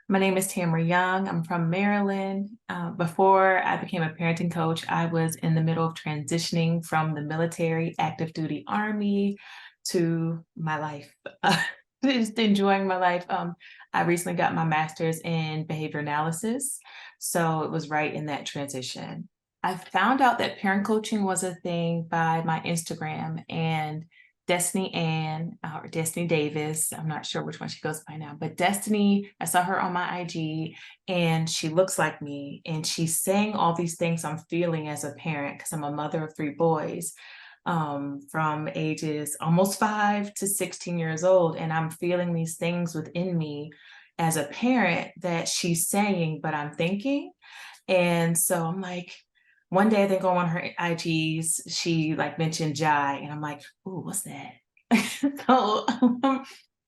My name is Tamara Young. I'm from Maryland. Before I became a parenting coach, I was in the middle of transitioning from the military, active duty Army to my life, just enjoying my life. I recently got my master's in behavior analysis, so it was right in that transition. I found out that parent coaching was a thing by my Instagram, and Destiny Ann or Destiny Davis. I'm not sure which one she goes by now, but Destiny, I saw her on my IG and she looks like me and she's saying all these things I'm feeling as a parent because I'm a mother of three boys from ages almost 5 to 16 years old. And I'm feeling these things within me as a parent that she's saying, but I'm thinking. And so I'm like, one day I think on one of her IGs, she like mentioned Jai, and I'm like, ooh, what's that? So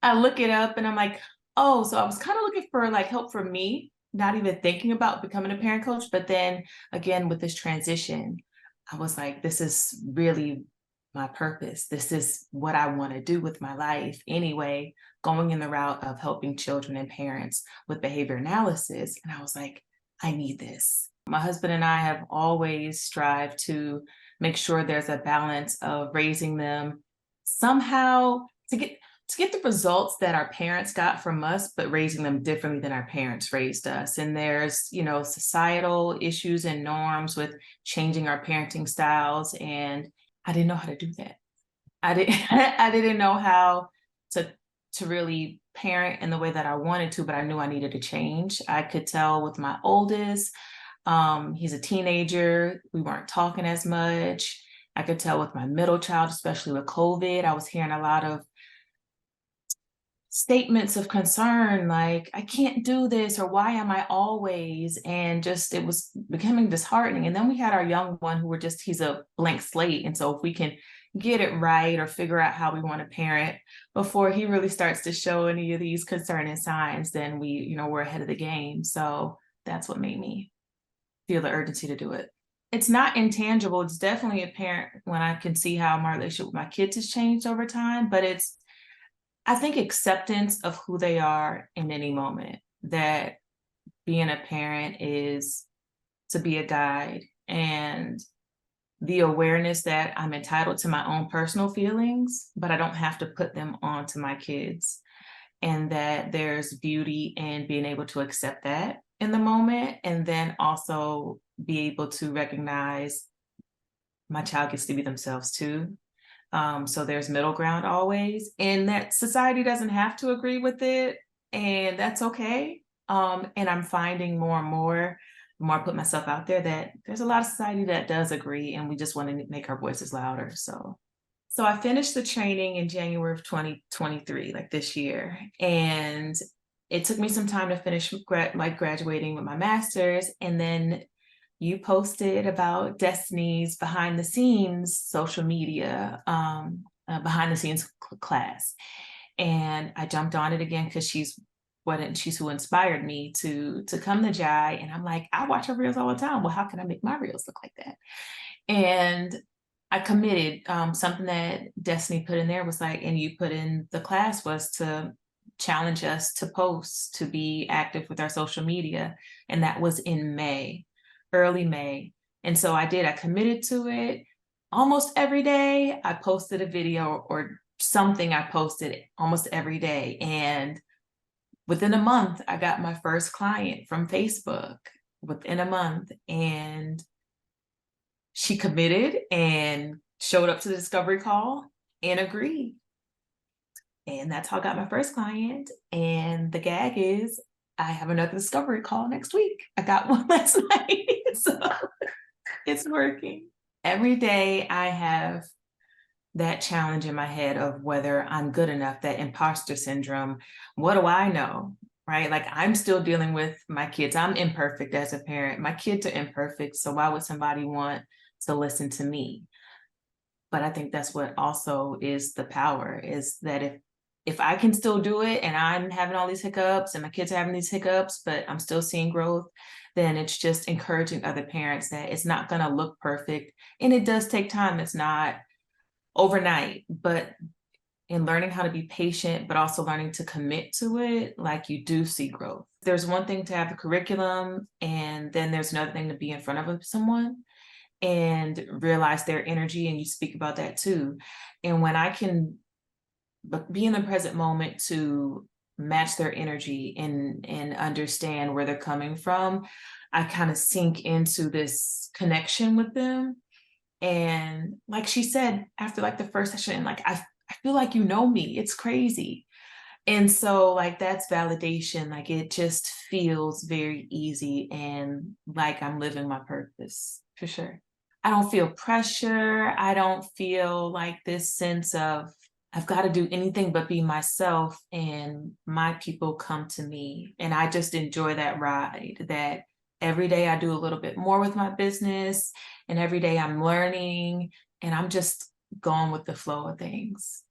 I look it up and I'm like, oh, so I was kind of looking for like help for me, not even thinking about becoming a parent coach. But then again, with this transition, I was like, this is really my purpose. This is what I want to do with my life anyway, going in the route of helping children and parents with behavior analysis. And I was like, I need this. My husband and I have always strived to make sure there's a balance of raising them somehow to get the results that our parents got from us, but raising them differently than our parents raised us. And there's, societal issues and norms with changing our parenting styles. And I didn't know how to do that. I didn't I didn't know how to to really parent in the way that I wanted to, but I knew I needed to change. I could tell with my oldest, he's a teenager. We weren't talking as much. I could tell with my middle child, especially with COVID, I was hearing a lot of statements of concern like, I can't do this, or why am I always? And just it was becoming disheartening. And then we had our young one who he's a blank slate. And so if we can get it right or figure out how we want to parent before he really starts to show any of these concerning signs, then we're ahead of the game. So that's what made me feel the urgency to do it. It's not intangible. It's definitely apparent when I can see how my relationship with my kids has changed over time, but I think acceptance of who they are in any moment, that being a parent is to be a guide, and the awareness that I'm entitled to my own personal feelings, but I don't have to put them onto my kids, and that there's beauty in being able to accept that in the moment, and then also be able to recognize my child gets to be themselves too. So there's middle ground always, and that society doesn't have to agree with it, and that's okay. And I'm finding more and more, the more I put myself out there, that there's a lot of society that does agree, and we just want to make our voices louder. So I finished the training in January of 2023, like this year, and it took me some time to finish graduating with my master's, and then you posted about Destiny's behind the scenes social media, behind the scenes class. And I jumped on it again because she's who inspired me to come to Jai. And I'm like, I watch her reels all the time. Well, how can I make my reels look like that? And I committed. Something that Destiny put in there was like, and you put in the class, was to challenge us to post, to be active with our social media. And that was in May, early May. And so I did, I committed to it. Almost every day I posted a video or something. I posted almost every day. And within a month, I got my first client from Facebook within a month. And she committed and showed up to the discovery call and agreed. And that's how I got my first client. And the gag is I have another discovery call next week. I got one last night. So it's working. Every day I have that challenge in my head of whether I'm good enough, that imposter syndrome. What do I know? Right? Like, I'm still dealing with my kids. I'm imperfect as a parent. My kids are imperfect. So why would somebody want to listen to me? But I think that's what also is the power, is that if I can still do it and I'm having all these hiccups and my kids are having these hiccups, but I'm still seeing growth, then it's just encouraging other parents that it's not going to look perfect. And it does take time. It's not overnight, but and learning how to be patient, but also learning to commit to it, like you do see growth. There's one thing to have the curriculum, and then there's another thing to be in front of someone and realize their energy. And you speak about that too. And when I can be in the present moment to match their energy and understand where they're coming from, I kind of sink into this connection with them. And like she said, after like the first session, like I feel like you know me. It's crazy. And so like that's validation. Like it just feels very easy and like I'm living my purpose for sure. I don't feel pressure. I don't feel like this sense of I've got to do anything but be myself and my people come to me. And I just enjoy that ride that every day I do a little bit more with my business and every day I'm learning and I'm just going with the flow of things.